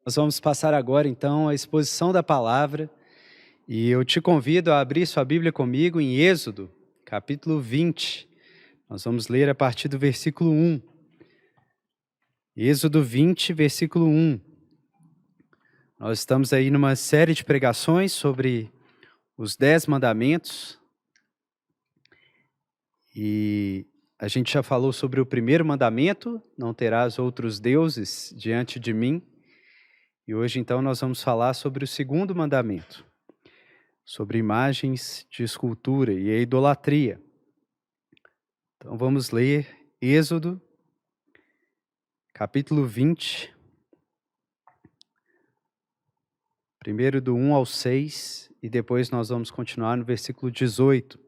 Nós vamos passar agora, então, a exposição da palavra e eu te convido a abrir sua Bíblia comigo em Êxodo, capítulo 20. Nós vamos ler a partir do versículo 1. Êxodo 20, versículo 1. Nós estamos aí numa série de pregações sobre os 10 mandamentos e a gente já falou sobre o primeiro mandamento, não terás outros deuses diante de mim. E hoje, então, nós vamos falar sobre o segundo mandamento, sobre imagens de escultura e a idolatria. Então, vamos ler Êxodo, capítulo 20, primeiro do 1 ao 6, e depois nós vamos continuar no versículo 18.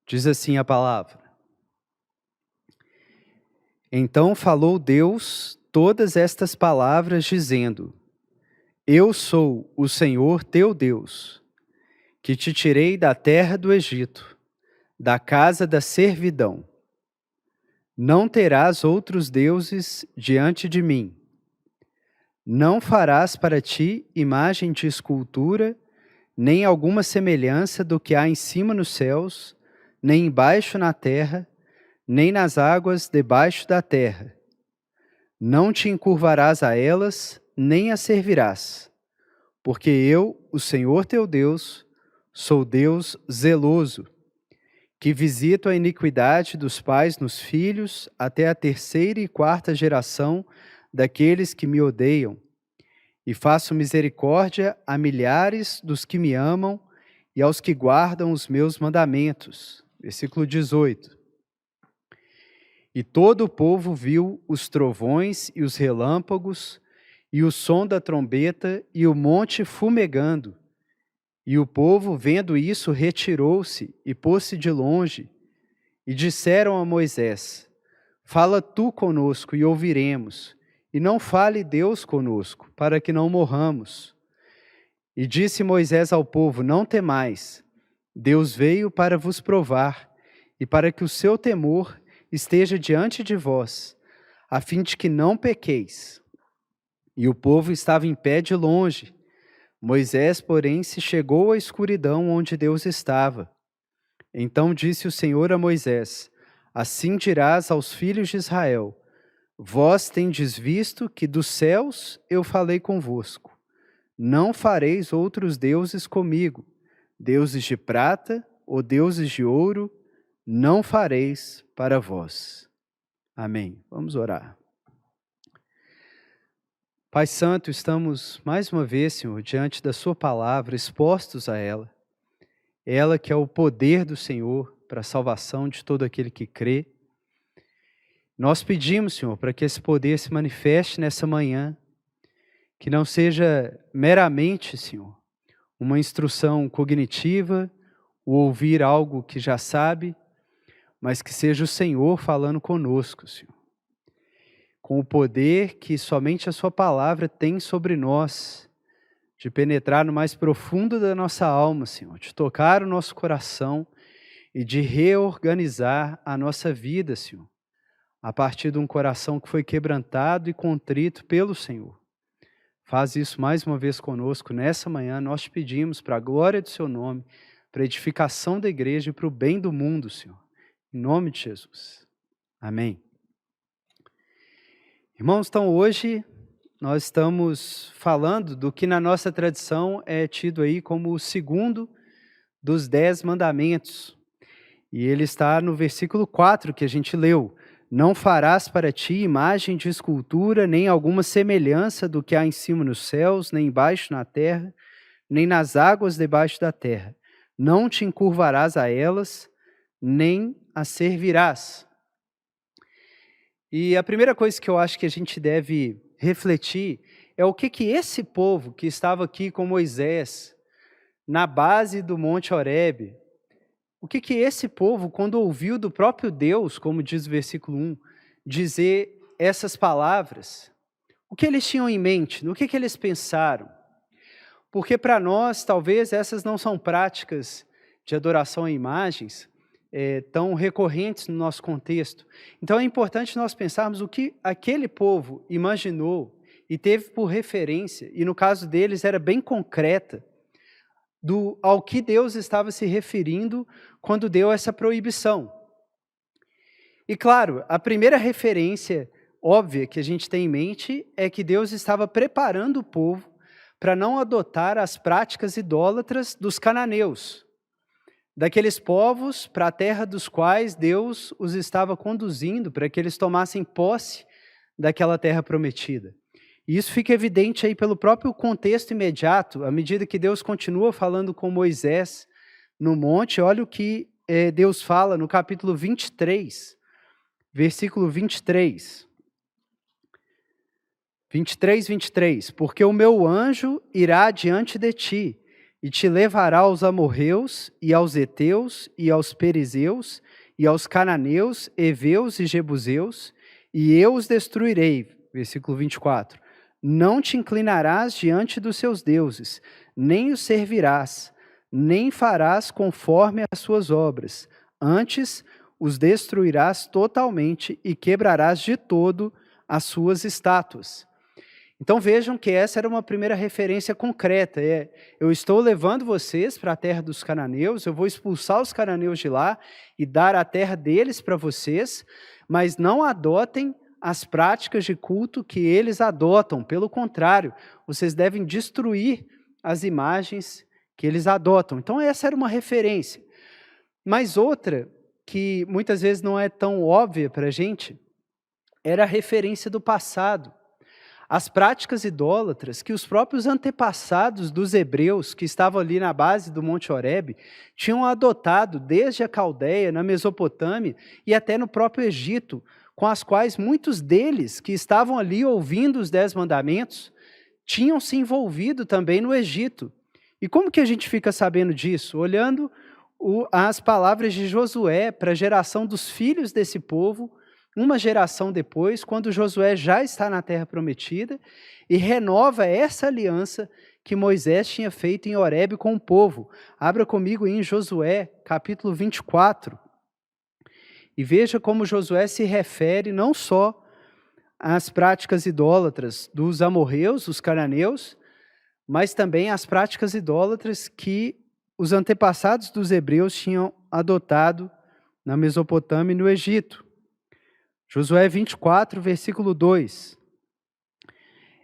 Diz assim a palavra: Então falou Deus todas estas palavras, dizendo: Eu sou o Senhor teu Deus, que te tirei da terra do Egito, da casa da servidão. Não terás outros deuses diante de mim. Não farás para ti imagem de escultura, nem alguma semelhança do que há em cima nos céus, nem embaixo na terra, nem nas águas debaixo da terra. Não te encurvarás a elas, nem as servirás, porque eu, o Senhor teu Deus, sou Deus zeloso, que visito a iniquidade dos pais nos filhos até a terceira e quarta geração daqueles que me odeiam, e faço misericórdia a milhares dos que me amam e aos que guardam os meus mandamentos. Versículo 18. E todo o povo viu os trovões e os relâmpagos, e o som da trombeta e o monte fumegando. E o povo, vendo isso, retirou-se e pôs-se de longe. E disseram a Moisés: Fala tu conosco e ouviremos, e não fale Deus conosco, para que não morramos. E disse Moisés ao povo: Não temais, Deus veio para vos provar, e para que o seu temor esteja diante de vós, a fim de que não pequeis. E o povo estava em pé de longe. Moisés, porém, se chegou à escuridão onde Deus estava. Então disse o Senhor a Moisés: Assim dirás aos filhos de Israel: Vós tendes visto que dos céus eu falei convosco. Não fareis outros deuses comigo, deuses de prata ou deuses de ouro, não fareis para vós. Amém. Vamos orar. Pai Santo, estamos mais uma vez, Senhor, diante da sua palavra, expostos a ela. Ela que é o poder do Senhor para a salvação de todo aquele que crê. Nós pedimos, Senhor, para que esse poder se manifeste nessa manhã, que não seja meramente, Senhor, uma instrução cognitiva, o ouvir algo que já sabe, mas que seja o Senhor falando conosco, Senhor, com o poder que somente a sua palavra tem sobre nós, de penetrar no mais profundo da nossa alma, Senhor, de tocar o nosso coração e de reorganizar a nossa vida, Senhor, a partir de um coração que foi quebrantado e contrito pelo Senhor. Faz isso mais uma vez conosco nessa manhã. Nós te pedimos para a glória do seu nome, para a edificação da igreja e para o bem do mundo, Senhor. Em nome de Jesus. Amém. Irmãos, então hoje nós estamos falando do que na nossa tradição é tido aí como o segundo dos 10 mandamentos. E ele está no versículo 4 que a gente leu. Não farás para ti imagem de escultura, nem alguma semelhança do que há em cima nos céus, nem embaixo na terra, nem nas águas debaixo da terra. Não te encurvarás a elas, nem as servirás. E a primeira coisa que eu acho que a gente deve refletir é o que esse povo que estava aqui com Moisés, na base do Monte Horebe, o que esse povo, quando ouviu do próprio Deus, como diz o versículo 1, dizer essas palavras, o que eles tinham em mente, no que eles pensaram? Porque para nós, talvez, essas não são práticas de adoração a imagens tão recorrentes no nosso contexto. Então é importante nós pensarmos o que aquele povo imaginou e teve por referência, e no caso deles era bem concreta, ao que Deus estava se referindo quando deu essa proibição. E claro, a primeira referência óbvia que a gente tem em mente é que Deus estava preparando o povo para não adotar as práticas idólatras dos cananeus, daqueles povos para a terra dos quais Deus os estava conduzindo para que eles tomassem posse daquela terra prometida. E isso fica evidente aí pelo próprio contexto imediato, à medida que Deus continua falando com Moisés no monte. Olha o que Deus fala no capítulo 23, versículo 23. 23. Porque o meu anjo irá diante de ti, e te levará aos amorreus, e aos heteus, e aos perizeus, e aos cananeus, heveus e jebuseus, e eu os destruirei. Versículo 24. Não te inclinarás diante dos seus deuses, nem os servirás, nem farás conforme as suas obras. Antes, os destruirás totalmente e quebrarás de todo as suas estátuas. Então vejam que essa era uma primeira referência concreta. Eu estou levando vocês para a terra dos cananeus, eu vou expulsar os cananeus de lá e dar a terra deles para vocês, mas não adotem as práticas de culto que eles adotam. Pelo contrário, vocês devem destruir as imagens que eles adotam. Então essa era uma referência. Mas outra, que muitas vezes não é tão óbvia para a gente, era a referência do passado. As práticas idólatras que os próprios antepassados dos hebreus, que estavam ali na base do Monte Horebe, tinham adotado desde a Caldeia, na Mesopotâmia e até no próprio Egito, com as quais muitos deles que estavam ali ouvindo os 10 mandamentos, tinham se envolvido também no Egito. E como que a gente fica sabendo disso? Olhando as palavras de Josué para a geração dos filhos desse povo, uma geração depois, quando Josué já está na terra prometida e renova essa aliança que Moisés tinha feito em Horebe com o povo. Abra comigo em Josué, capítulo 24. E veja como Josué se refere não só às práticas idólatras dos amorreus, os cananeus, mas também às práticas idólatras que os antepassados dos hebreus tinham adotado na Mesopotâmia e no Egito. Josué 24, versículo 2.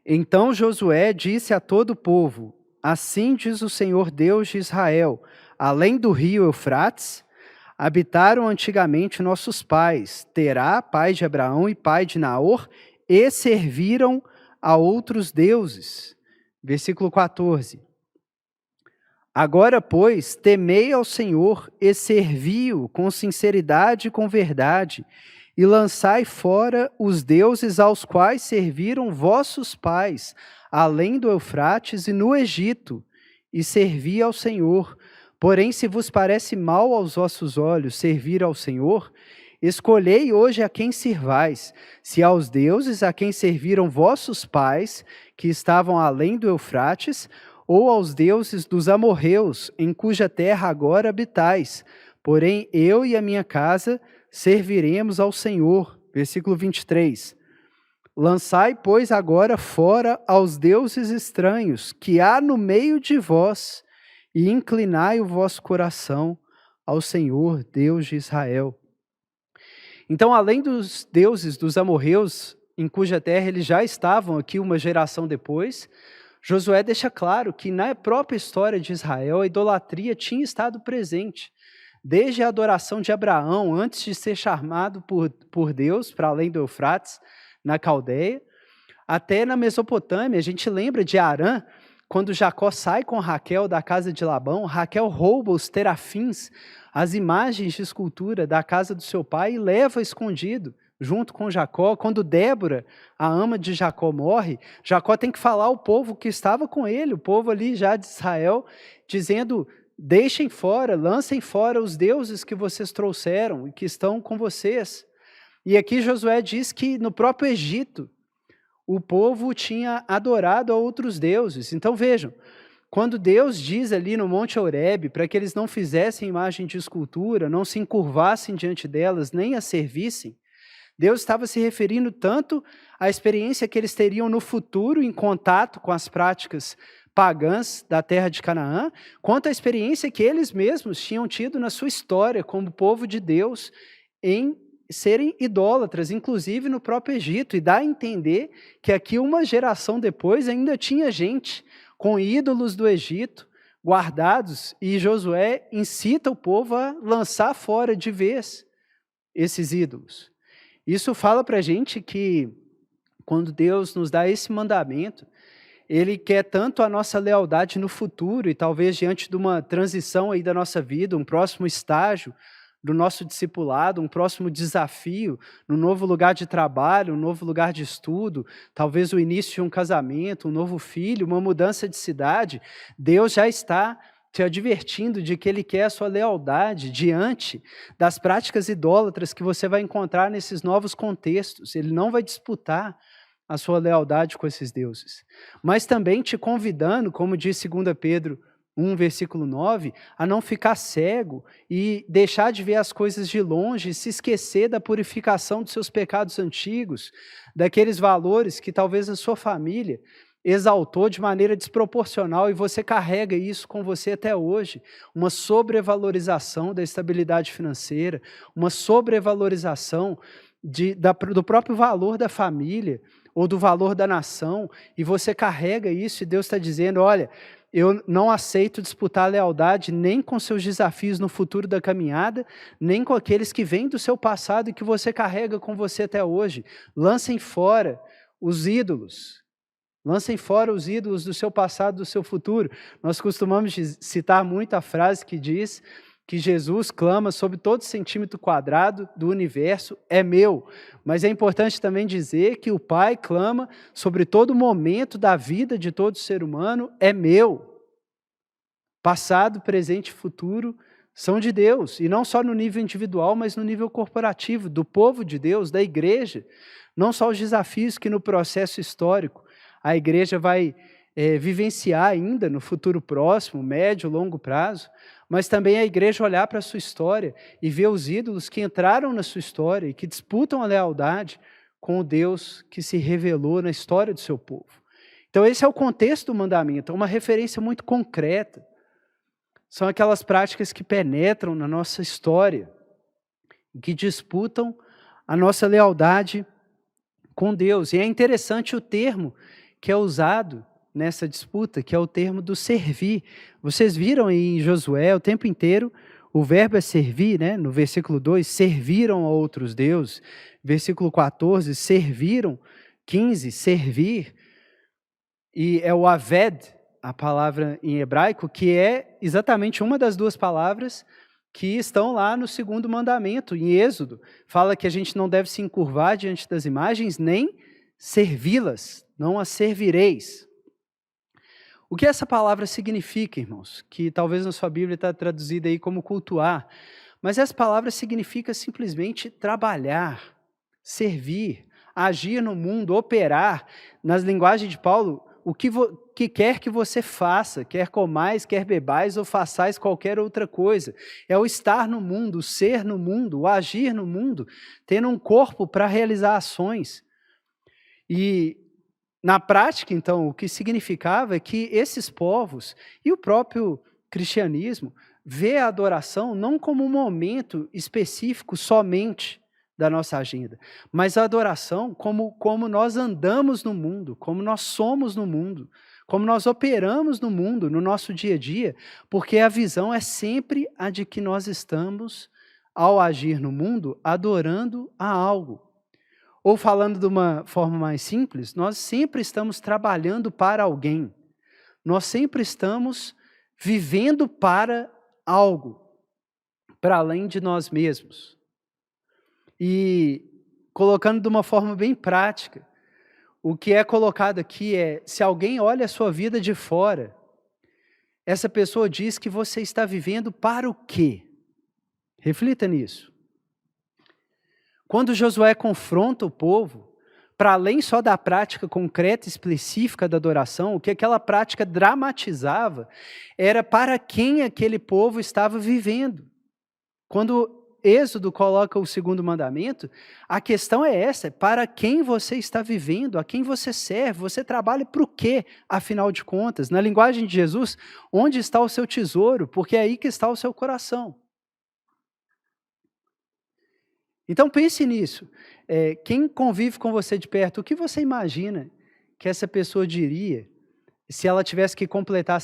Então Josué disse a todo o povo: assim diz o Senhor Deus de Israel, além do rio Eufrates, habitaram antigamente nossos pais, Terá, pai de Abraão e pai de Naor, e serviram a outros deuses. Versículo 14. Agora, pois, temei ao Senhor e servi-o com sinceridade e com verdade, e lançai fora os deuses aos quais serviram vossos pais, além do Eufrates e no Egito, e servi ao Senhor. Porém, se vos parece mal aos vossos olhos servir ao Senhor, escolhei hoje a quem sirvais, se aos deuses a quem serviram vossos pais, que estavam além do Eufrates, ou aos deuses dos amorreus, em cuja terra agora habitais. Porém, eu e a minha casa serviremos ao Senhor. Versículo 23. Lançai, pois, agora fora aos deuses estranhos que há no meio de vós, e inclinai o vosso coração ao Senhor, Deus de Israel. Então, além dos deuses dos amorreus, em cuja terra eles já estavam aqui uma geração depois, Josué deixa claro que na própria história de Israel a idolatria tinha estado presente. Desde a adoração de Abraão, antes de ser chamado por Deus, para além do Eufrates, na Caldeia, até na Mesopotâmia. A gente lembra de Harã, quando Jacó sai com Raquel da casa de Labão, Raquel rouba os terafins, as imagens de escultura da casa do seu pai, e leva escondido, junto com Jacó. Quando Débora, a ama de Jacó, morre, Jacó tem que falar ao povo que estava com ele, o povo ali já de Israel, dizendo: deixem fora, lancem fora os deuses que vocês trouxeram e que estão com vocês. E aqui Josué diz que no próprio Egito, o povo tinha adorado a outros deuses. Então vejam, Quando Deus diz ali no Monte Horebe para que eles não fizessem imagem de escultura, não se encurvassem diante delas, nem a servissem, Deus estava se referindo tanto à experiência que eles teriam no futuro em contato com as práticas pagãs da terra de Canaã, quanto à experiência que eles mesmos tinham tido na sua história como povo de Deus em serem idólatras, inclusive no próprio Egito, e dá a entender que aqui uma geração depois ainda tinha gente com ídolos do Egito guardados, e Josué incita o povo a lançar fora de vez esses ídolos. Isso fala para a gente que, quando Deus nos dá esse mandamento, Ele quer tanto a nossa lealdade no futuro, e talvez diante de uma transição aí da nossa vida, um próximo estágio do nosso discipulado, um próximo desafio, no novo lugar de trabalho, um novo lugar de estudo, talvez o início de um casamento, um novo filho, uma mudança de cidade. Deus já está te advertindo de que Ele quer a sua lealdade diante das práticas idólatras que você vai encontrar nesses novos contextos. Ele não vai disputar a sua lealdade com esses deuses, mas também te convidando, como diz 2 Pedro 1, versículo 9, a não ficar cego e deixar de ver as coisas de longe e se esquecer da purificação dos seus pecados antigos, daqueles valores que talvez a sua família exaltou de maneira desproporcional e você carrega isso com você até hoje, uma sobrevalorização da estabilidade financeira, uma sobrevalorização do próprio valor da família ou do valor da nação, e você carrega isso e Deus está dizendo, olha, eu não aceito disputar a lealdade nem com seus desafios no futuro da caminhada, nem com aqueles que vêm do seu passado e que você carrega com você até hoje. Lancem fora os ídolos. Lancem fora os ídolos do seu passado, do seu futuro. Nós costumamos citar muito a frase que diz que Jesus clama sobre todo centímetro quadrado do universo, é meu. Mas é importante também dizer que o Pai clama sobre todo momento da vida de todo ser humano, é meu. Passado, presente e futuro são de Deus, e não só no nível individual, mas no nível corporativo, do povo de Deus, da igreja. Não só os desafios que no processo histórico a igreja vai vivenciar ainda no futuro próximo, médio, longo prazo, mas também a igreja olhar para a sua história e ver os ídolos que entraram na sua história e que disputam a lealdade com o Deus que se revelou na história do seu povo. Então esse é o contexto do mandamento, é uma referência muito concreta. São aquelas práticas que penetram na nossa história, que disputam a nossa lealdade com Deus. E é interessante o termo que é usado nessa disputa, que é o termo do servir. Vocês viram em Josué o tempo inteiro, o verbo é servir, né? No versículo 2, serviram a outros deuses. Versículo 14, serviram. 15, servir. E é o aved, a palavra em hebraico, que é exatamente uma das duas palavras que estão lá no segundo mandamento, em Êxodo. Fala que a gente não deve se encurvar diante das imagens, nem servi-las, não as servireis. O que essa palavra significa, irmãos? Que talvez na sua Bíblia está traduzida aí como cultuar, mas essa palavra significa simplesmente trabalhar, servir, agir no mundo, operar. Nas linguagens de Paulo, o que quer que você faça, quer comais, quer bebais ou façais qualquer outra coisa. É o estar no mundo, o ser no mundo, o agir no mundo, tendo um corpo para realizar ações. E na prática, então, o que significava é que esses povos e o próprio cristianismo vê a adoração não como um momento específico somente da nossa agenda, mas a adoração como nós andamos no mundo, como nós somos no mundo, como nós operamos no mundo, no nosso dia a dia, porque a visão é sempre a de que nós estamos, ao agir no mundo, adorando a algo. Ou falando de uma forma mais simples, nós sempre estamos trabalhando para alguém. Nós sempre estamos vivendo para algo, para além de nós mesmos. E colocando de uma forma bem prática, o que é colocado aqui é, se alguém olha a sua vida de fora, essa pessoa diz que você está vivendo para o quê? Reflita nisso. Quando Josué confronta o povo, para além só da prática concreta e específica da adoração, o que aquela prática dramatizava era para quem aquele povo estava vivendo. Quando Êxodo coloca o segundo mandamento, a questão é essa: para quem você está vivendo, a quem você serve, você trabalha para o quê, afinal de contas? Na linguagem de Jesus, onde está o seu tesouro? Porque é aí que está o seu coração. Então pense nisso. Quem convive com você de perto, o que você imagina que essa pessoa diria se ela tivesse que completar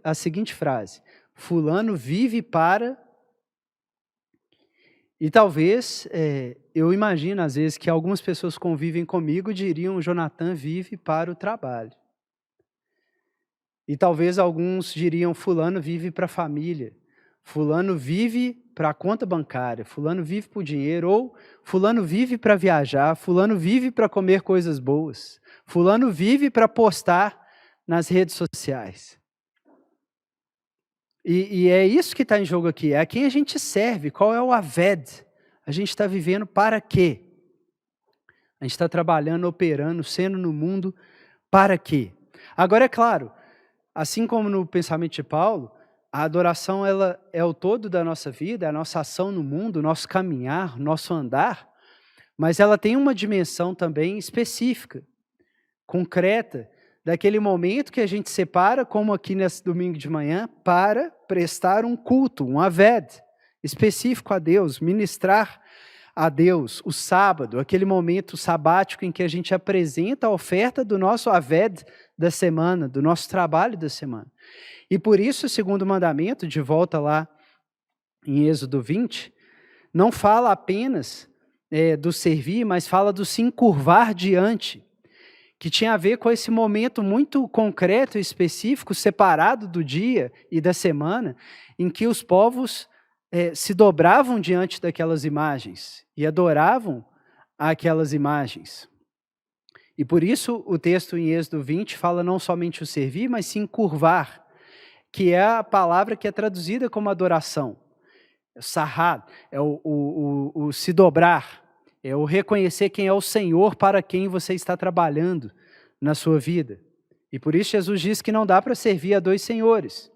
a seguinte frase: fulano vive para... E talvez, eu imagino às vezes que algumas pessoas convivem comigo e diriam: Jonathan vive para o trabalho. E talvez alguns diriam: fulano vive para a família, fulano vive para a conta bancária, fulano vive para o dinheiro, ou fulano vive para viajar, fulano vive para comer coisas boas, fulano vive para postar nas redes sociais. E é isso que está em jogo aqui, é a quem a gente serve, qual é o aved, a gente está vivendo para quê? A gente está trabalhando, operando, sendo no mundo para quê? Agora é claro, assim como no pensamento de Paulo, a adoração ela é o todo da nossa vida, é a nossa ação no mundo, o nosso caminhar, o nosso andar, mas ela tem uma dimensão também específica, concreta, daquele momento que a gente separa, como aqui nesse domingo de manhã, para prestar um culto, um aved, específico a Deus, ministrar a Deus, o sábado, aquele momento sabático em que a gente apresenta a oferta do nosso aved da semana, do nosso trabalho da semana. E por isso o segundo mandamento, de volta lá em Êxodo 20, não fala apenas do servir, mas fala do se encurvar diante, que tinha a ver com esse momento muito concreto e específico, separado do dia e da semana, em que os povos se dobravam diante daquelas imagens e adoravam aquelas imagens. E por isso o texto em Êxodo 20 fala não somente o servir, mas se encurvar, que é a palavra que é traduzida como adoração. Sahad, é o se dobrar, é o reconhecer quem é o Senhor para quem você está trabalhando na sua vida. E por isso Jesus diz que não dá para servir a dois senhores.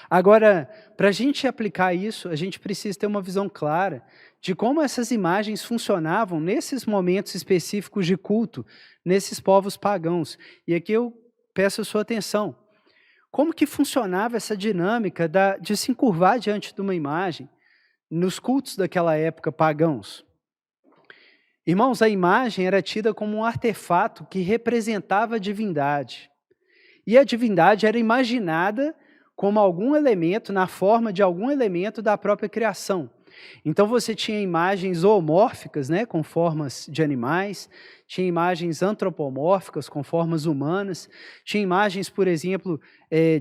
Agora, para a gente aplicar isso, a gente precisa ter uma visão clara de como essas imagens funcionavam nesses momentos específicos de culto, nesses povos pagãos. E aqui eu peço a sua atenção. Como que funcionava essa dinâmica de se encurvar diante de uma imagem nos cultos daquela época pagãos? Irmãos, a imagem era tida como um artefato que representava a divindade. E a divindade era imaginada como algum elemento, na forma de algum elemento da própria criação. Então você tinha imagens zoomórficas, né, com formas de animais, tinha imagens antropomórficas com formas humanas, tinha imagens, por exemplo,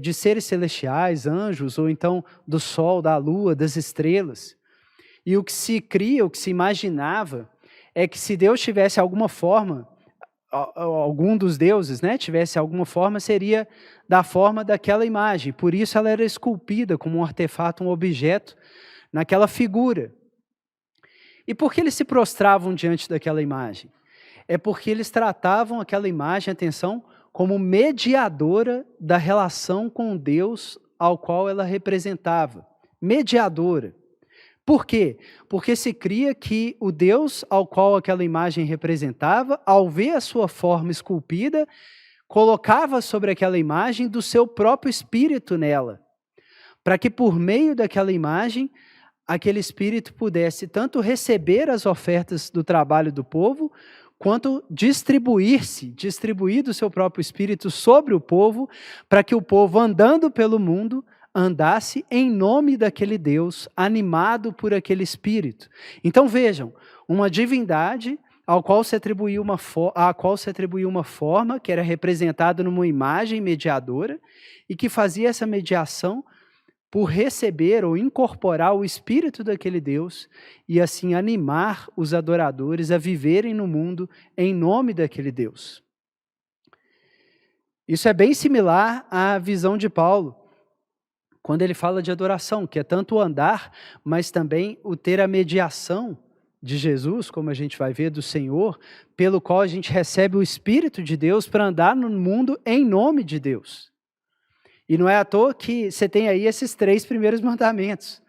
de seres celestiais, anjos, ou então do sol, da lua, das estrelas. E o que se cria, o que se imaginava, é que se Deus tivesse alguma forma, algum dos deuses, né, tivesse alguma forma, seria da forma daquela imagem. Por isso ela era esculpida como um artefato, um objeto, naquela figura. E por que eles se prostravam diante daquela imagem? É porque eles tratavam aquela imagem, atenção, como mediadora da relação com Deus ao qual ela representava. Mediadora. Por quê? Porque se cria que o Deus ao qual aquela imagem representava, ao ver a sua forma esculpida, colocava sobre aquela imagem do seu próprio espírito nela, para que por meio daquela imagem, aquele espírito pudesse tanto receber as ofertas do trabalho do povo, quanto distribuir do seu próprio espírito sobre o povo, para que o povo, andando pelo mundo, andasse em nome daquele Deus, animado por aquele espírito. Então vejam, uma divindade a qual se atribuiu uma forma que era representada numa imagem mediadora e que fazia essa mediação por receber ou incorporar o espírito daquele Deus e assim animar os adoradores a viverem no mundo em nome daquele Deus. Isso é bem similar à visão de Paulo, quando ele fala de adoração, que é tanto o andar, mas também o ter a mediação de Jesus, como a gente vai ver, do Senhor, pelo qual a gente recebe o Espírito de Deus para andar no mundo em nome de Deus. E não é à toa que você tem aí esses 3 primeiros mandamentos.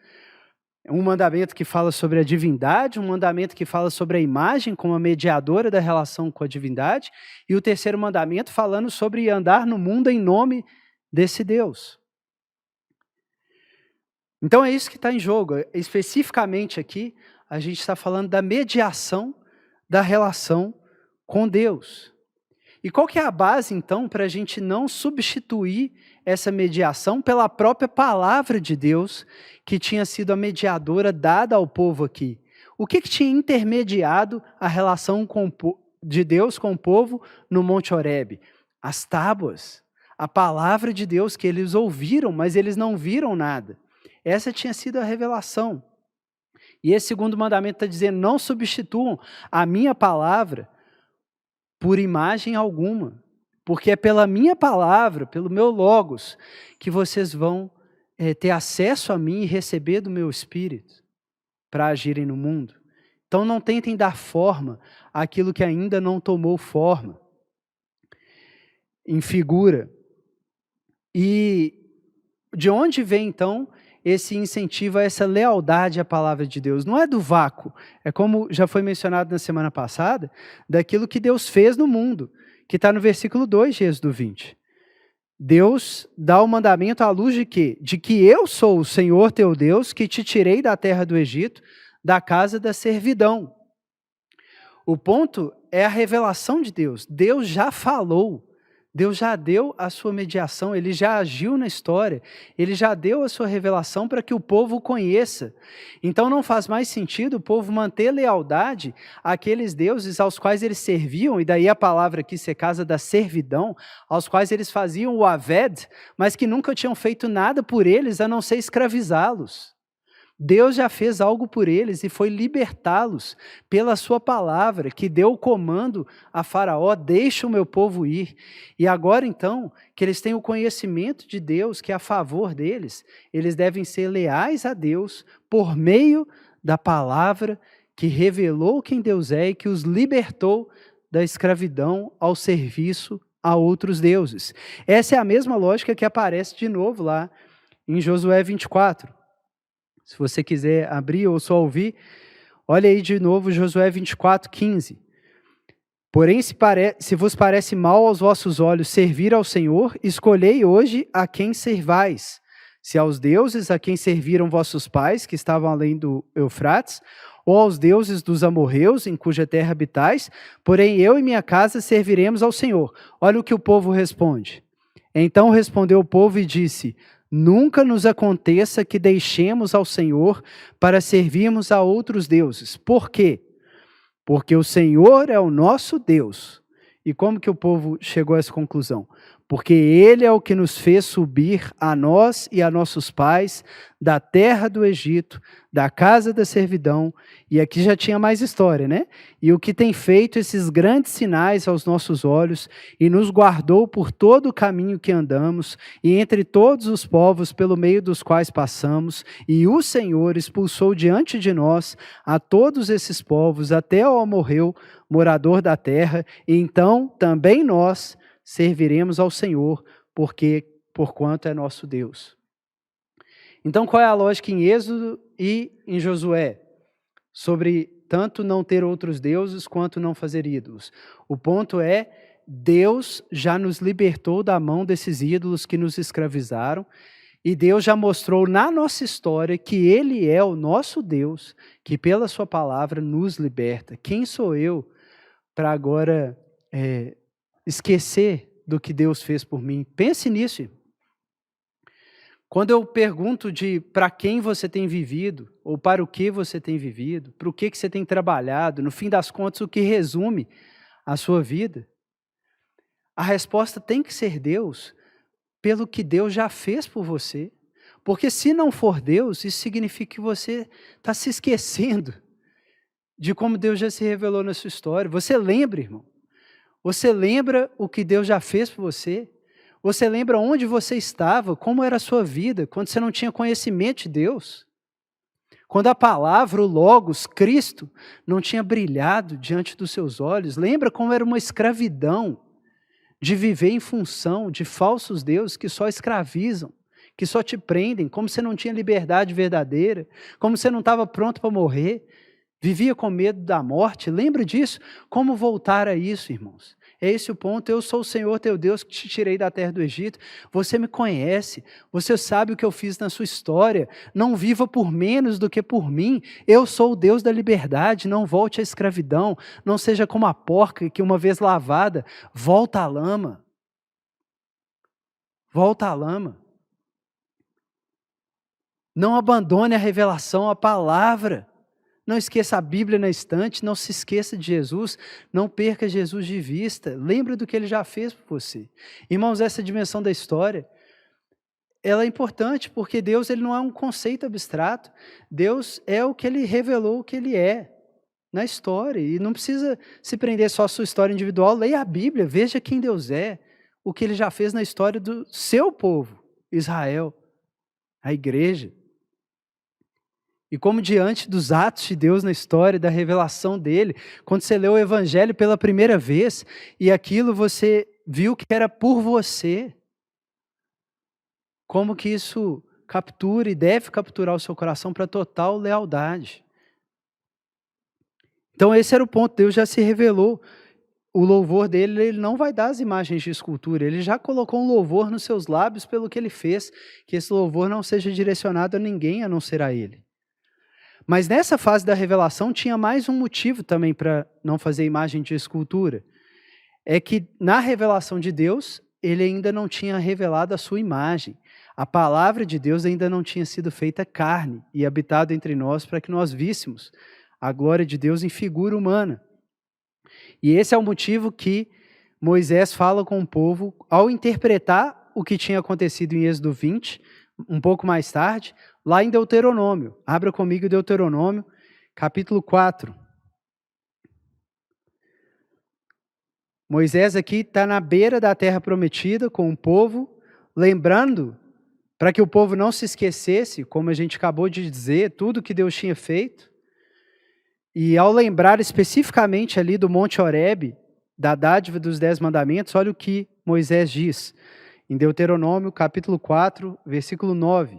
Um mandamento que fala sobre a divindade, um mandamento que fala sobre a imagem como a mediadora da relação com a divindade, e o terceiro mandamento falando sobre andar no mundo em nome desse Deus. Então é isso que está em jogo. Especificamente aqui, a gente está falando da mediação da relação com Deus. E qual que é a base, então, para a gente não substituir essa mediação pela própria palavra de Deus, que tinha sido a mediadora dada ao povo aqui? O que tinha intermediado a relação de Deus com o povo no Monte Horebe? As tábuas, a palavra de Deus que eles ouviram, mas eles não viram nada. Essa tinha sido a revelação. E esse segundo mandamento está dizendo, não substituam a minha palavra por imagem alguma, porque é pela minha palavra, pelo meu logos, que vocês vão ter acesso a mim e receber do meu Espírito para agirem no mundo. Então não tentem dar forma àquilo que ainda não tomou forma, em figura. E de onde vem então esse incentivo a essa lealdade à palavra de Deus? Não é do vácuo, é como já foi mencionado na semana passada, daquilo que Deus fez no mundo, que está no versículo 2 de Êxodo 20. Deus dá o mandamento à luz de quê? De que eu sou o Senhor teu Deus, que te tirei da terra do Egito, da casa da servidão. O ponto é a revelação de Deus. Deus já falou. Deus já deu a sua mediação, Ele já agiu na história, Ele já deu a sua revelação para que o povo o conheça. Então não faz mais sentido o povo manter lealdade àqueles deuses aos quais eles serviam, e daí a palavra aqui ser casa da servidão, aos quais eles faziam o aved, mas que nunca tinham feito nada por eles a não ser escravizá-los. Deus já fez algo por eles e foi libertá-los pela sua palavra, que deu o comando a Faraó, deixa o meu povo ir. E agora então, que eles têm o conhecimento de Deus, que é a favor deles, eles devem ser leais a Deus por meio da palavra que revelou quem Deus é e que os libertou da escravidão ao serviço a outros deuses. Essa é a mesma lógica que aparece de novo lá em Josué 24. Se você quiser abrir ou só ouvir, olha aí de novo Josué 24, 15. Porém, se vos parece mal aos vossos olhos servir ao Senhor, escolhei hoje a quem servais. Se aos deuses a quem serviram vossos pais, que estavam além do Eufrates, ou aos deuses dos amorreus, em cuja terra habitais, porém eu e minha casa serviremos ao Senhor. Olha o que o povo responde. Então respondeu o povo e disse: nunca nos aconteça que deixemos ao Senhor para servirmos a outros deuses. Por quê? Porque o Senhor é o nosso Deus. E como que o povo chegou a essa conclusão? Porque Ele é o que nos fez subir a nós e a nossos pais da terra do Egito, da casa da servidão, e aqui já tinha mais história, né? E o que tem feito esses grandes sinais aos nossos olhos, e nos guardou por todo o caminho que andamos, e entre todos os povos pelo meio dos quais passamos, e o Senhor expulsou diante de nós a todos esses povos, até ao amorreu, morador da terra, e então também nós serviremos ao Senhor, porquanto é nosso Deus. Então, qual é a lógica em Êxodo e em Josué? Sobre tanto não ter outros deuses, quanto não fazer ídolos. O ponto é, Deus já nos libertou da mão desses ídolos que nos escravizaram, e Deus já mostrou na nossa história que Ele é o nosso Deus, que pela sua palavra nos liberta. Quem sou eu para agora esquecer do que Deus fez por mim? Pense nisso. Quando eu pergunto de para quem você tem vivido, ou para o que você tem vivido, para o que você tem trabalhado, no fim das contas, o que resume a sua vida, a resposta tem que ser Deus, pelo que Deus já fez por você. Porque se não for Deus, isso significa que você está se esquecendo de como Deus já se revelou na sua história. Você lembra, irmão? Você lembra o que Deus já fez por você? Você lembra onde você estava, como era a sua vida, quando você não tinha conhecimento de Deus? Quando a palavra, o Logos, Cristo, não tinha brilhado diante dos seus olhos. Lembra como era uma escravidão de viver em função de falsos deuses que só escravizam, que só te prendem, como você não tinha liberdade verdadeira, como você não estava pronto para morrer, vivia com medo da morte. Lembra disso? Como voltar a isso, irmãos? É esse o ponto. Eu sou o Senhor teu Deus que te tirei da terra do Egito. Você me conhece, você sabe o que eu fiz na sua história. Não viva por menos do que por mim. Eu sou o Deus da liberdade. Não volte à escravidão. Não seja como a porca que, uma vez lavada, volta à lama. Volta à lama. Não abandone a revelação, a palavra. Não esqueça a Bíblia na estante, não se esqueça de Jesus, não perca Jesus de vista. Lembre do que Ele já fez por você. Irmãos, essa dimensão da história, ela é importante porque Deus ele não é um conceito abstrato. Deus é o que Ele revelou, o que Ele é na história. E não precisa se prender só à sua história individual. Leia a Bíblia, veja quem Deus é, o que Ele já fez na história do seu povo, Israel, a igreja. E como diante dos atos de Deus na história, da revelação dele, quando você leu o Evangelho pela primeira vez, e aquilo você viu que era por você, como que isso captura e deve capturar o seu coração para total lealdade. Então esse era o ponto, Deus já se revelou. O louvor dele, ele não vai dar as imagens de escultura, ele já colocou um louvor nos seus lábios pelo que ele fez, que esse louvor não seja direcionado a ninguém a não ser a ele. Mas nessa fase da revelação tinha mais um motivo também para não fazer imagem de escultura. É que na revelação de Deus, ele ainda não tinha revelado a sua imagem. A palavra de Deus ainda não tinha sido feita carne e habitado entre nós para que nós víssemos a glória de Deus em figura humana. E esse é o motivo que Moisés fala com o povo ao interpretar o que tinha acontecido em Êxodo 20, um pouco mais tarde, lá em Deuteronômio. Abra comigo Deuteronômio, capítulo 4. Moisés aqui está na beira da terra prometida com o povo, lembrando, para que o povo não se esquecesse, como a gente acabou de dizer, tudo que Deus tinha feito. E ao lembrar especificamente ali do Monte Horebe, da dádiva dos 10 mandamentos, olha o que Moisés diz, em Deuteronômio, capítulo 4, versículo 9.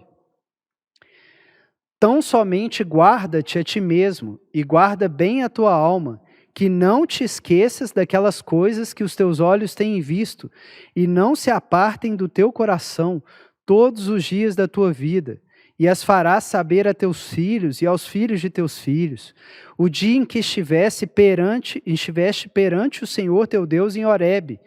Tão somente guarda-te a ti mesmo, e guarda bem a tua alma, que não te esqueças daquelas coisas que os teus olhos têm visto, e não se apartem do teu coração todos os dias da tua vida, e as farás saber a teus filhos e aos filhos de teus filhos, o dia em que estiveste perante o Senhor teu Deus em Horebe,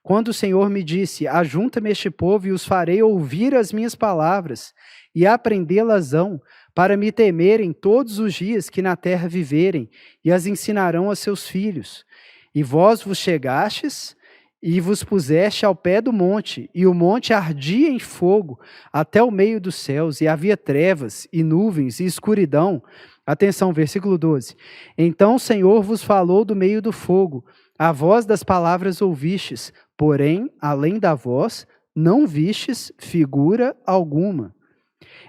quando o Senhor me disse, ajunta-me este povo e os farei ouvir as minhas palavras, e aprendê-las-ão, para me temerem todos os dias que na terra viverem, e as ensinarão a seus filhos. E vós vos chegastes, e vos puseste ao pé do monte, e o monte ardia em fogo até o meio dos céus, e havia trevas, e nuvens, e escuridão. Atenção, versículo 12. Então o Senhor vos falou do meio do fogo, a voz das palavras ouvistes, porém, além da voz, não vistes figura alguma.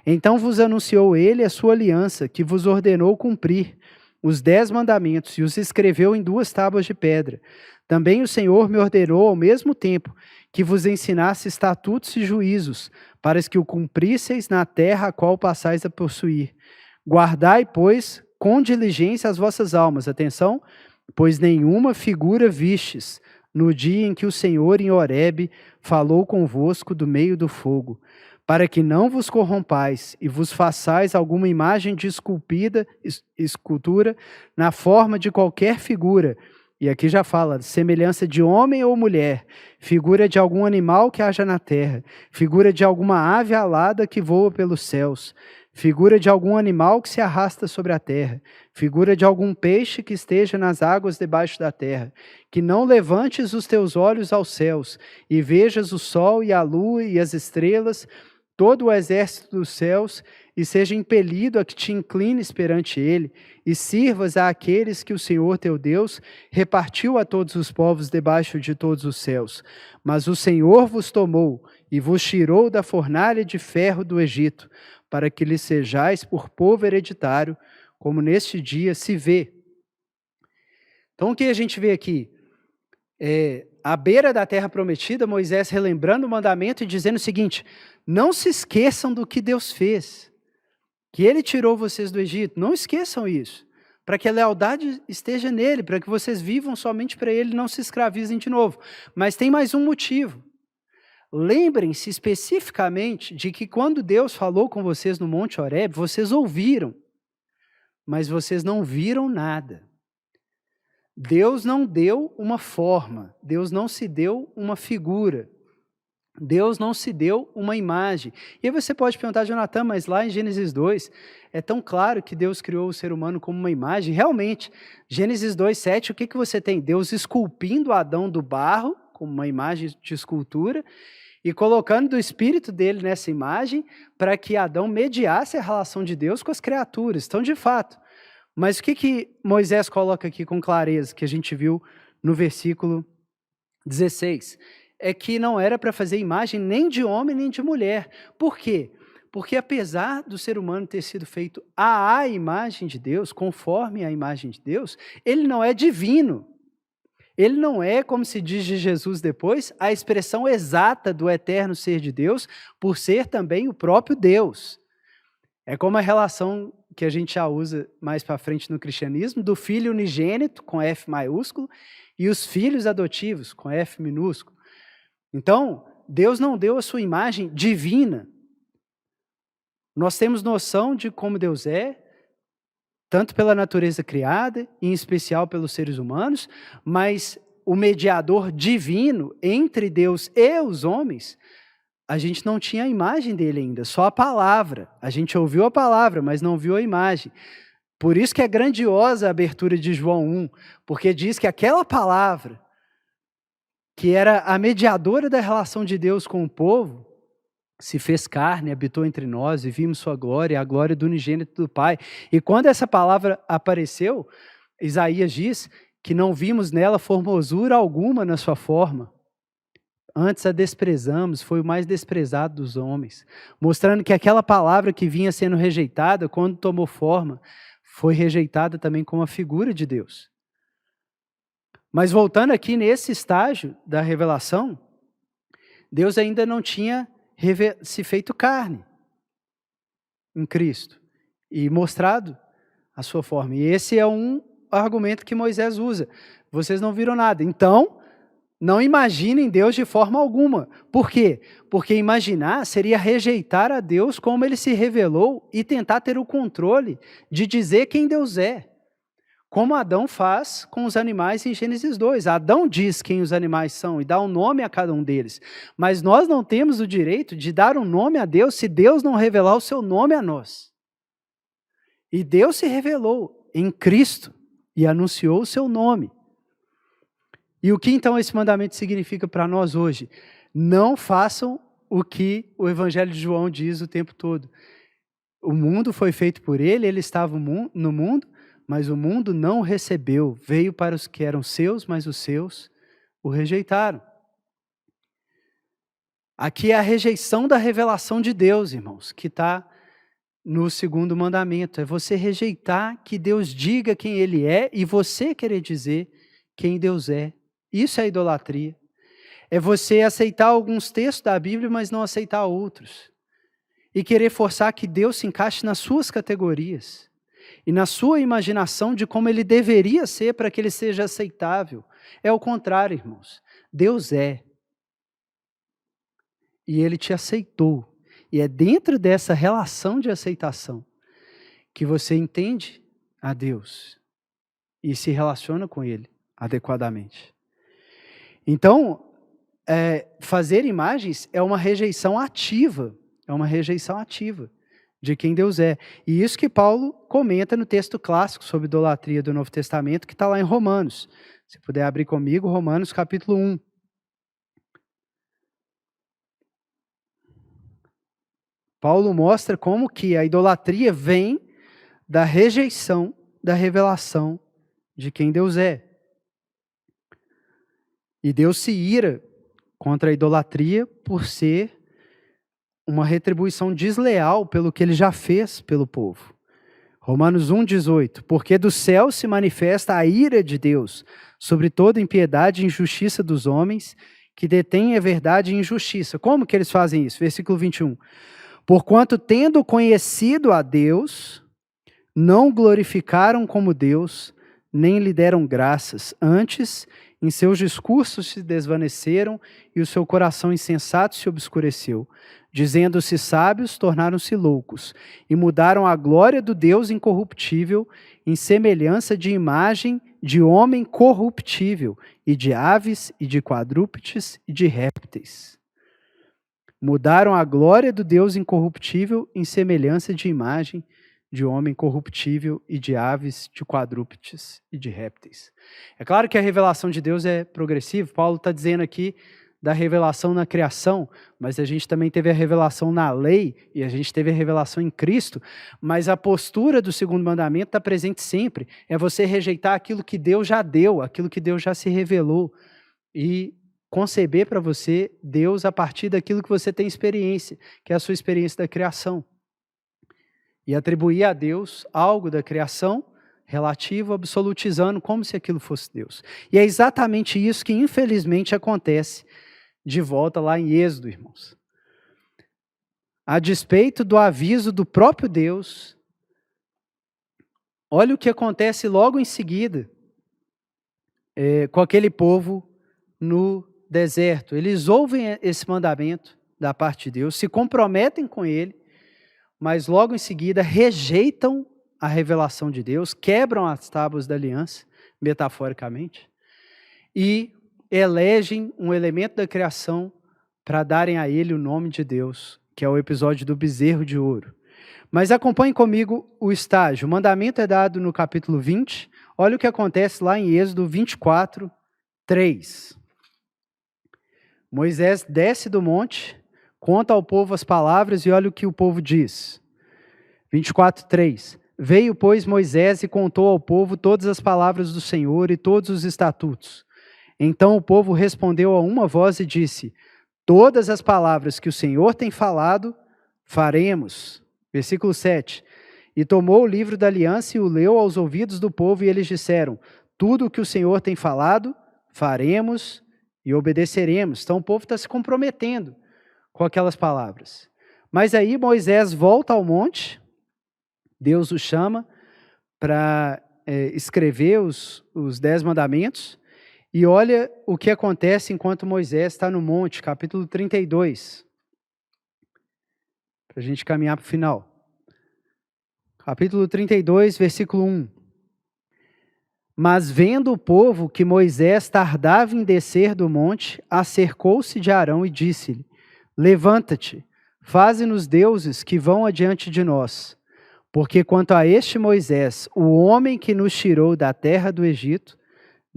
Então vos anunciou ele a sua aliança, que vos ordenou cumprir os 10 mandamentos, e os escreveu em 2 tábuas de pedra. Também o Senhor me ordenou ao mesmo tempo que vos ensinasse estatutos e juízos, para que o cumprisseis na terra a qual passais a possuir. Guardai, pois, com diligência as vossas almas. Atenção, pois nenhuma figura vistes no dia em que o Senhor em Horebe falou convosco do meio do fogo, para que não vos corrompais e vos façais alguma imagem de escultura na forma de qualquer figura. E aqui já fala, semelhança de homem ou mulher, figura de algum animal que haja na terra, figura de alguma ave alada que voa pelos céus, figura de algum animal que se arrasta sobre a terra, figura de algum peixe que esteja nas águas debaixo da terra, que não levantes os teus olhos aos céus, e vejas o sol e a lua e as estrelas, todo o exército dos céus, e seja impelido a que te inclines perante ele, e sirvas àqueles que o Senhor teu Deus repartiu a todos os povos debaixo de todos os céus. Mas o Senhor vos tomou, e vos tirou da fornalha de ferro do Egito, para que lhe sejais por povo hereditário, como neste dia se vê. Então, o que a gente vê aqui? À beira da terra prometida, Moisés relembrando o mandamento e dizendo o seguinte: não se esqueçam do que Deus fez, que Ele tirou vocês do Egito, não esqueçam isso, para que a lealdade esteja nele, para que vocês vivam somente para Ele e não se escravizem de novo. Mas tem mais um motivo. Lembrem-se especificamente de que quando Deus falou com vocês no Monte Horebe, vocês ouviram, mas vocês não viram nada. Deus não deu uma forma, Deus não se deu uma figura, Deus não se deu uma imagem. E aí você pode perguntar, Jonathan, mas lá em Gênesis 2, é tão claro que Deus criou o ser humano como uma imagem. Realmente, Gênesis 2:7, o que você tem? Deus esculpindo Adão do barro, como uma imagem de escultura, e colocando do espírito dele nessa imagem, para que Adão mediasse a relação de Deus com as criaturas. Então, de fato, mas o que Moisés coloca aqui com clareza, que a gente viu no versículo 16? É que não era para fazer imagem nem de homem nem de mulher. Por quê? Porque apesar do ser humano ter sido feito à imagem de Deus, conforme a imagem de Deus, ele não é divino. Ele não é, como se diz de Jesus depois, a expressão exata do eterno ser de Deus, por ser também o próprio Deus. É como a relação que a gente já usa mais para frente no cristianismo, do filho unigênito, com F maiúsculo, e os filhos adotivos, com F minúsculo. Então, Deus não deu a sua imagem divina. Nós temos noção de como Deus é, tanto pela natureza criada, em especial pelos seres humanos, mas o mediador divino entre Deus e os homens, a gente não tinha a imagem dele ainda, só a palavra. A gente ouviu a palavra, mas não viu a imagem. Por isso que é grandiosa a abertura de João 1, porque diz que aquela palavra, que era a mediadora da relação de Deus com o povo, se fez carne, habitou entre nós e vimos sua glória, a glória do unigênito do Pai. E quando essa palavra apareceu, Isaías diz que não vimos nela formosura alguma na sua forma. Antes a desprezamos, foi o mais desprezado dos homens, mostrando que aquela palavra que vinha sendo rejeitada, quando tomou forma, foi rejeitada também como a figura de Deus. Mas voltando aqui nesse estágio da revelação, Deus ainda não tinha se feito carne em Cristo e mostrado a sua forma. E esse é um argumento que Moisés usa. Vocês não viram nada. Então, não imaginem Deus de forma alguma. Por quê? Porque imaginar seria rejeitar a Deus como ele se revelou e tentar ter o controle de dizer quem Deus é. Como Adão faz com os animais em Gênesis 2. Adão diz quem os animais são e dá um nome a cada um deles. Mas nós não temos o direito de dar um nome a Deus se Deus não revelar o seu nome a nós. E Deus se revelou em Cristo e anunciou o seu nome. E o que então esse mandamento significa para nós hoje? Não façam o que o Evangelho de João diz o tempo todo. O mundo foi feito por ele estava no mundo, mas o mundo não o recebeu. Veio para os que eram seus, mas os seus o rejeitaram. Aqui é a rejeição da revelação de Deus, irmãos, que está no segundo mandamento. É você rejeitar que Deus diga quem Ele é e você querer dizer quem Deus é. Isso é idolatria. É você aceitar alguns textos da Bíblia, mas não aceitar outros. E querer forçar que Deus se encaixe nas suas categorias. E na sua imaginação de como ele deveria ser para que ele seja aceitável. É o contrário, irmãos. Deus é. E ele te aceitou. E é dentro dessa relação de aceitação que você entende a Deus e se relaciona com ele adequadamente. Então, fazer imagens é uma rejeição ativa. É uma rejeição ativa de quem Deus é. E isso que Paulo comenta no texto clássico sobre idolatria do Novo Testamento, que está lá em Romanos. Se puder abrir comigo, Romanos capítulo 1. Paulo mostra como que a idolatria vem da rejeição da revelação de quem Deus é. E Deus se ira contra a idolatria por ser uma retribuição desleal pelo que ele já fez pelo povo. Romanos 1,18, porque do céu se manifesta a ira de Deus sobre toda impiedade e injustiça dos homens que detêm a verdade e injustiça. Como que eles fazem isso? Versículo 21. Porquanto, tendo conhecido a Deus, não glorificaram como Deus, nem lhe deram graças. Antes, em seus discursos se desvaneceram e o seu coração insensato se obscureceu. Dizendo-se sábios, tornaram-se loucos e mudaram a glória do Deus incorruptível em semelhança de imagem de homem corruptível e de aves e de quadrúpedes e de répteis. Mudaram a glória do Deus incorruptível em semelhança de imagem de homem corruptível e de aves, de quadrúpedes e de répteis. É claro que a revelação de Deus é progressiva. Paulo está dizendo aqui da revelação na criação, mas a gente também teve a revelação na lei e a gente teve a revelação em Cristo, mas a postura do segundo mandamento está presente sempre. É você rejeitar aquilo que Deus já deu, aquilo que Deus já se revelou e conceber para você Deus a partir daquilo que você tem experiência, que é a sua experiência da criação. E atribuir a Deus algo da criação relativo, absolutizando como se aquilo fosse Deus. E é exatamente isso que infelizmente acontece de volta lá em Êxodo, irmãos. A despeito do aviso do próprio Deus, olha o que acontece logo em seguida com aquele povo no deserto. Eles ouvem esse mandamento da parte de Deus, se comprometem com ele, mas logo em seguida rejeitam a revelação de Deus, quebram as tábuas da aliança, metaforicamente, e elegem um elemento da criação para darem a ele o nome de Deus, que é o episódio do bezerro de ouro. Mas acompanhe comigo o estágio. O mandamento é dado no capítulo 20. Olha o que acontece lá em Êxodo 24, 3. Moisés desce do monte, conta ao povo as palavras e olha o que o povo diz. 24, 3. Veio, pois, Moisés e contou ao povo todas as palavras do Senhor e todos os estatutos. Então o povo respondeu a uma voz e disse: todas as palavras que o Senhor tem falado, faremos. Versículo 7. E tomou o livro da aliança e o leu aos ouvidos do povo, e eles disseram: tudo o que o Senhor tem falado, faremos e obedeceremos. Então o povo está se comprometendo com aquelas palavras. Mas aí Moisés volta ao monte, Deus o chama para escrever os 10 mandamentos, e olha o que acontece enquanto Moisés está no monte, capítulo 32. Para a gente caminhar para o final. Capítulo 32, versículo 1. Mas vendo o povo que Moisés tardava em descer do monte, acercou-se de Arão e disse-lhe: levanta-te, faze-nos deuses que vão adiante de nós. Porque quanto a este Moisés, o homem que nos tirou da terra do Egito,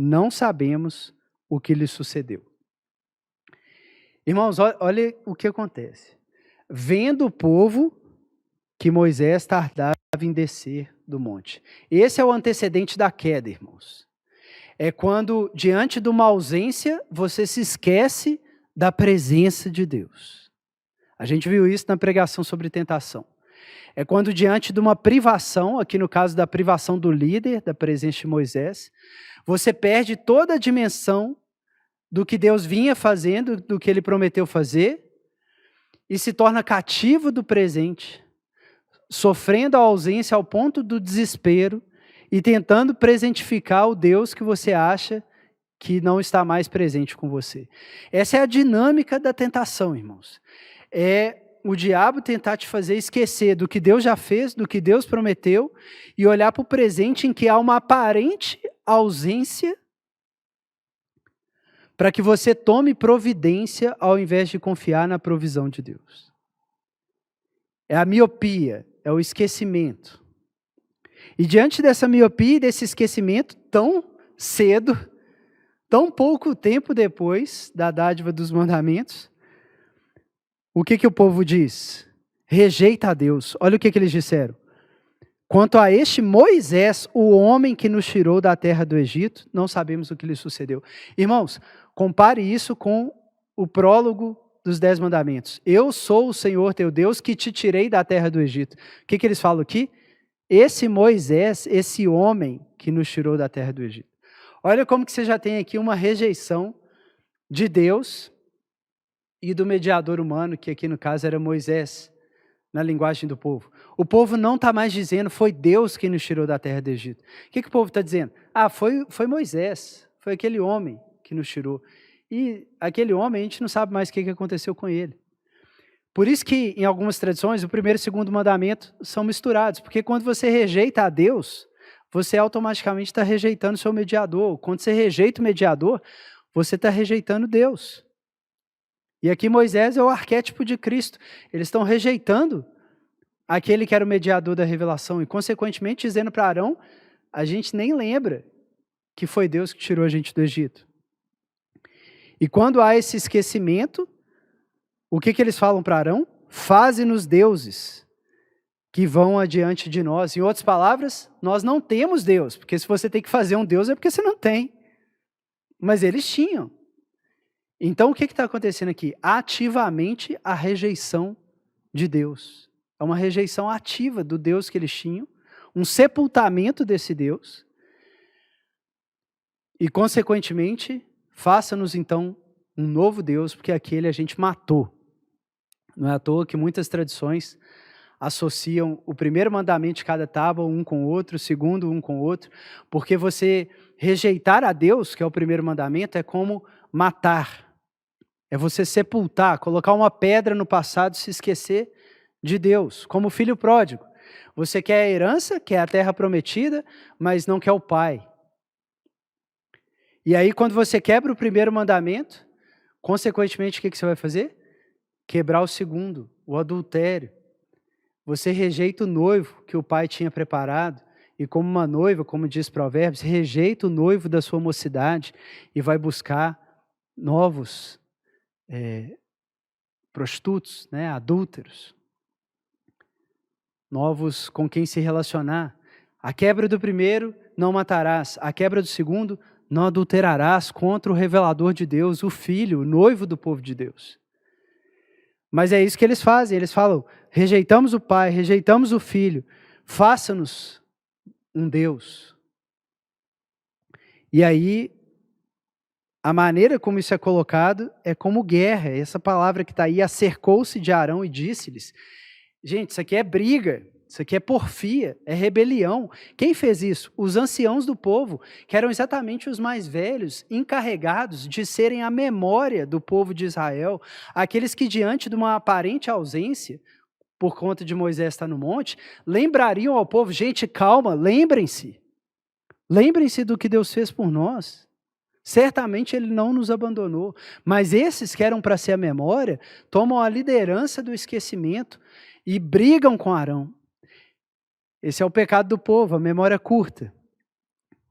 não sabemos o que lhe sucedeu. Irmãos, olha o que acontece. Vendo o povo que Moisés tardava em descer do monte. Esse é o antecedente da queda, irmãos. É quando, diante de uma ausência, você se esquece da presença de Deus. A gente viu isso na pregação sobre tentação. É quando, diante de uma privação, aqui no caso da privação do líder, da presença de Moisés, você perde toda a dimensão do que Deus vinha fazendo, do que ele prometeu fazer, e se torna cativo do presente, sofrendo a ausência ao ponto do desespero e tentando presentificar o Deus que você acha que não está mais presente com você. Essa é a dinâmica da tentação, irmãos. É o diabo tentar te fazer esquecer do que Deus já fez, do que Deus prometeu, e olhar para o presente em que há uma aparente ausência, para que você tome providência ao invés de confiar na provisão de Deus. É a miopia, é o esquecimento. E diante dessa miopia e desse esquecimento, tão cedo, tão pouco tempo depois da dádiva dos mandamentos, o que o povo diz? Rejeita a Deus. Olha o que eles disseram. Quanto a este Moisés, o homem que nos tirou da terra do Egito, não sabemos o que lhe sucedeu. Irmãos, compare isso com o prólogo dos 10 mandamentos. Eu sou o Senhor teu Deus que te tirei da terra do Egito. O que eles falam aqui? Esse Moisés, esse homem que nos tirou da terra do Egito. Olha como que você já tem aqui uma rejeição de Deus e do mediador humano, que aqui no caso era Moisés, na linguagem do povo. O povo não está mais dizendo, foi Deus que nos tirou da terra do Egito. O que o povo está dizendo? Foi Moisés, foi aquele homem que nos tirou. E aquele homem, a gente não sabe mais o que aconteceu com ele. Por isso que, em algumas tradições, o primeiro e o segundo mandamento são misturados, porque quando você rejeita a Deus, você automaticamente está rejeitando o seu mediador. Quando você rejeita o mediador, você está rejeitando Deus. E aqui Moisés é o arquétipo de Cristo. Eles estão rejeitando aquele que era o mediador da revelação e, consequentemente, dizendo para Arão, a gente nem lembra que foi Deus que tirou a gente do Egito. E quando há esse esquecimento, o que eles falam para Arão? Faze-nos deuses que vão adiante de nós. Em outras palavras, nós não temos Deus, porque se você tem que fazer um Deus é porque você não tem. Mas eles tinham. Então, o que está acontecendo aqui? Ativamente a rejeição de Deus. É uma rejeição ativa do Deus que eles tinham, um sepultamento desse Deus. E, consequentemente, faça-nos então um novo Deus, porque aquele a gente matou. Não é à toa que muitas tradições associam o primeiro mandamento de cada tábua um com o outro, o segundo um com o outro, porque você rejeitar a Deus, que é o primeiro mandamento, é como matar. É você sepultar, colocar uma pedra no passado e se esquecer de Deus, como o filho pródigo. Você quer a herança, quer a terra prometida, mas não quer o pai. E aí, quando você quebra o primeiro mandamento, consequentemente, o que você vai fazer? Quebrar o segundo, o adultério. Você rejeita o noivo que o pai tinha preparado, e como uma noiva, como diz Provérbios, rejeita o noivo da sua mocidade e vai buscar novos prostitutos, adúlteros, novos com quem se relacionar. A quebra do primeiro, não matarás. A quebra do segundo, não adulterarás contra o revelador de Deus, o filho, o noivo do povo de Deus. Mas é isso que eles fazem, eles falam, rejeitamos o pai, rejeitamos o filho, faça-nos um Deus. E aí, a maneira como isso é colocado é como guerra. Essa palavra que está aí, acercou-se de Arão e disse-lhes. Gente, isso aqui é briga, isso aqui é porfia, é rebelião. Quem fez isso? Os anciãos do povo, que eram exatamente os mais velhos, encarregados de serem a memória do povo de Israel, aqueles que diante de uma aparente ausência, por conta de Moisés estar no monte, lembrariam ao povo, gente, calma, lembrem-se do que Deus fez por nós. Certamente Ele não nos abandonou, mas esses que eram para ser a memória, tomam a liderança do esquecimento e brigam com Arão. Esse é o pecado do povo, a memória curta.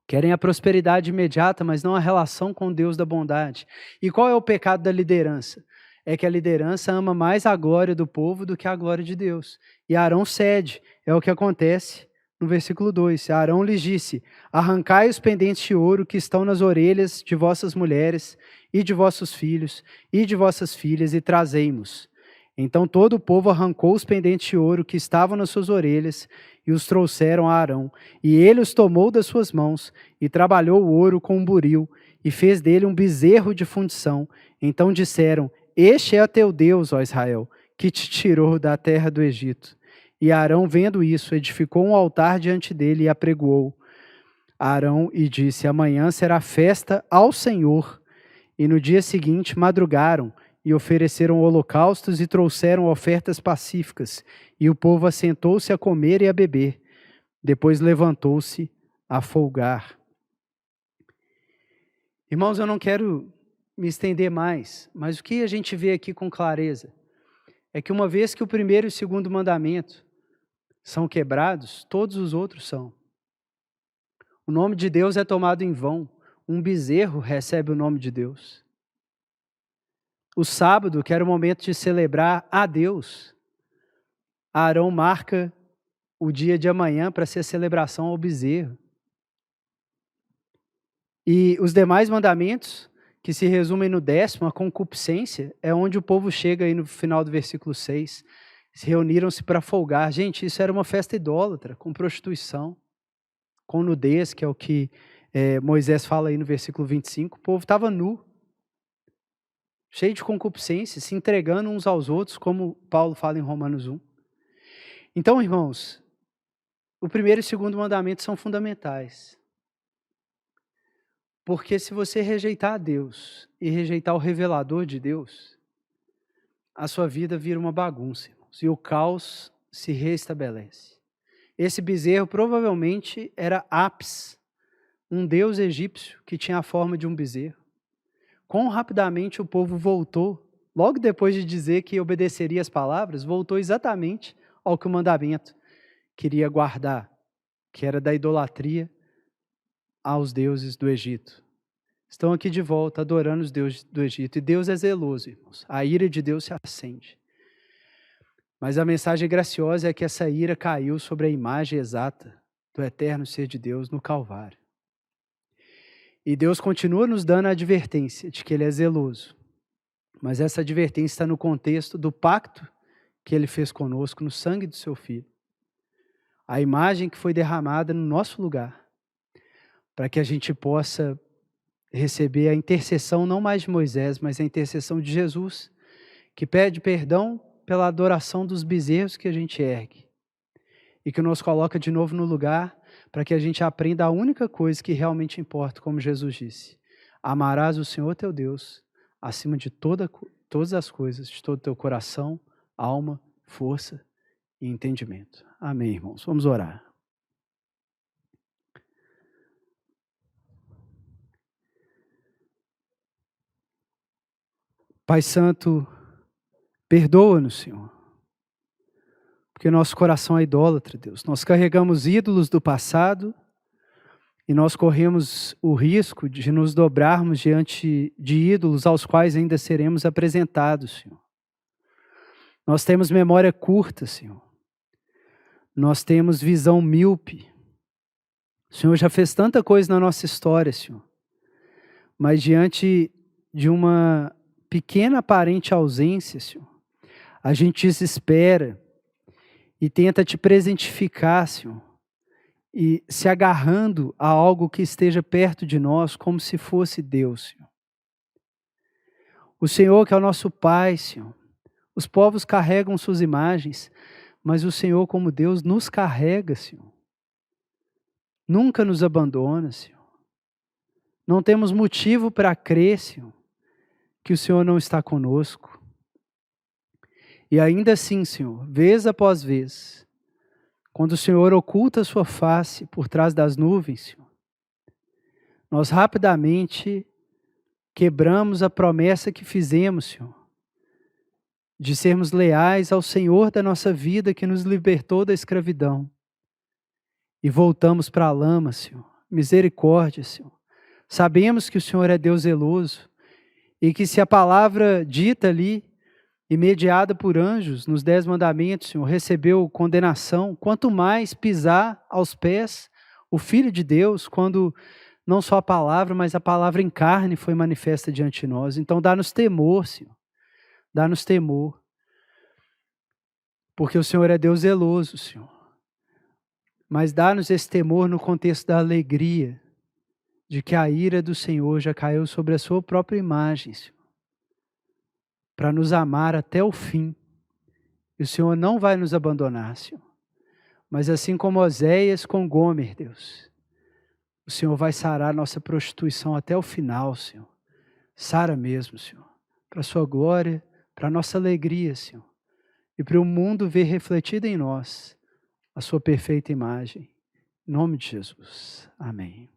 Querem a prosperidade imediata, mas não a relação com o Deus da bondade. E qual é o pecado da liderança? É que a liderança ama mais a glória do povo do que a glória de Deus. E Arão cede, é o que acontece no versículo 2. Arão lhes disse, arrancai os pendentes de ouro que estão nas orelhas de vossas mulheres e de vossos filhos e de vossas filhas e trazei-mos. Então todo o povo arrancou os pendentes de ouro que estavam nas suas orelhas e os trouxeram a Arão. E ele os tomou das suas mãos e trabalhou o ouro com um buril e fez dele um bezerro de fundição. Então disseram, este é teu Deus, ó Israel, que te tirou da terra do Egito. E Arão, vendo isso, edificou um altar diante dele e apregoou Arão e disse, amanhã será festa ao Senhor. E no dia seguinte madrugaram e ofereceram holocaustos e trouxeram ofertas pacíficas. E o povo assentou-se a comer e a beber. Depois levantou-se a folgar. Irmãos, eu não quero me estender mais, mas o que a gente vê aqui com clareza é que uma vez que o primeiro e o segundo mandamento são quebrados, todos os outros são. O nome de Deus é tomado em vão. Um bezerro recebe o nome de Deus. O sábado, que era o momento de celebrar a Deus, Arão marca o dia de amanhã para ser a celebração ao bezerro. E os demais mandamentos, que se resumem no 10º, a concupiscência, é onde o povo chega aí no final do versículo 6. Se reuniram-se para folgar. Gente, isso era uma festa idólatra, com prostituição, com nudez, que é o que Moisés fala aí no versículo 25. O povo estava nu, cheio de concupiscência, se entregando uns aos outros, como Paulo fala em Romanos 1. Então, irmãos, o primeiro e o segundo mandamento são fundamentais. Porque se você rejeitar a Deus e rejeitar o revelador de Deus, a sua vida vira uma bagunça, irmãos, e o caos se restabelece. Esse bezerro provavelmente era Apis, um deus egípcio que tinha a forma de um bezerro. Quão rapidamente o povo voltou, logo depois de dizer que obedeceria as palavras, voltou exatamente ao que o mandamento queria guardar, que era da idolatria aos deuses do Egito. Estão aqui de volta, adorando os deuses do Egito. E Deus é zeloso, irmãos. A ira de Deus se acende. Mas a mensagem graciosa é que essa ira caiu sobre a imagem exata do eterno ser de Deus no Calvário. E Deus continua nos dando a advertência de que Ele é zeloso. Mas essa advertência está no contexto do pacto que Ele fez conosco no sangue do Seu Filho. A imagem que foi derramada no nosso lugar, para que a gente possa receber a intercessão não mais de Moisés, mas a intercessão de Jesus, que pede perdão pela adoração dos bezerros que a gente ergue e que nos coloca de novo no lugar para que a gente aprenda a única coisa que realmente importa, como Jesus disse: amarás o Senhor teu Deus acima de todas as coisas, de todo o teu coração, alma, força e entendimento. Amém, irmãos. Vamos orar. Pai Santo, perdoa-nos, Senhor, porque nosso coração é idólatra, Deus. Nós carregamos ídolos do passado e nós corremos o risco de nos dobrarmos diante de ídolos aos quais ainda seremos apresentados, Senhor. Nós temos memória curta, Senhor. Nós temos visão míope. O Senhor já fez tanta coisa na nossa história, Senhor. Mas diante de uma pequena aparente ausência, Senhor, a gente desespera e tenta te presentificar, Senhor, e se agarrando a algo que esteja perto de nós, como se fosse Deus, Senhor. O Senhor que é o nosso Pai, Senhor. Os povos carregam suas imagens, mas o Senhor como Deus nos carrega, Senhor. Nunca nos abandona, Senhor. Não temos motivo para crer, Senhor, que o Senhor não está conosco. E ainda assim, Senhor, vez após vez, quando o Senhor oculta a sua face por trás das nuvens, Senhor, nós rapidamente quebramos a promessa que fizemos, Senhor, de sermos leais ao Senhor da nossa vida que nos libertou da escravidão. E voltamos para a lama, Senhor. Misericórdia, Senhor. Sabemos que o Senhor é Deus zeloso e que se a palavra dita ali e mediada por anjos nos 10 mandamentos, Senhor, recebeu condenação, quanto mais pisar aos pés o Filho de Deus, quando não só a palavra, mas a palavra em carne foi manifesta diante de nós. Então dá-nos temor, Senhor, dá-nos temor, porque o Senhor é Deus zeloso, Senhor. Mas dá-nos esse temor no contexto da alegria, de que a ira do Senhor já caiu sobre a sua própria imagem, Senhor, para nos amar até o fim. E o Senhor não vai nos abandonar, Senhor. Mas assim como Oséias com Gomer, Deus, o Senhor vai sarar nossa prostituição até o final, Senhor. Sara mesmo, Senhor. Para a sua glória, para a nossa alegria, Senhor. E para o mundo ver refletida em nós a sua perfeita imagem. Em nome de Jesus. Amém.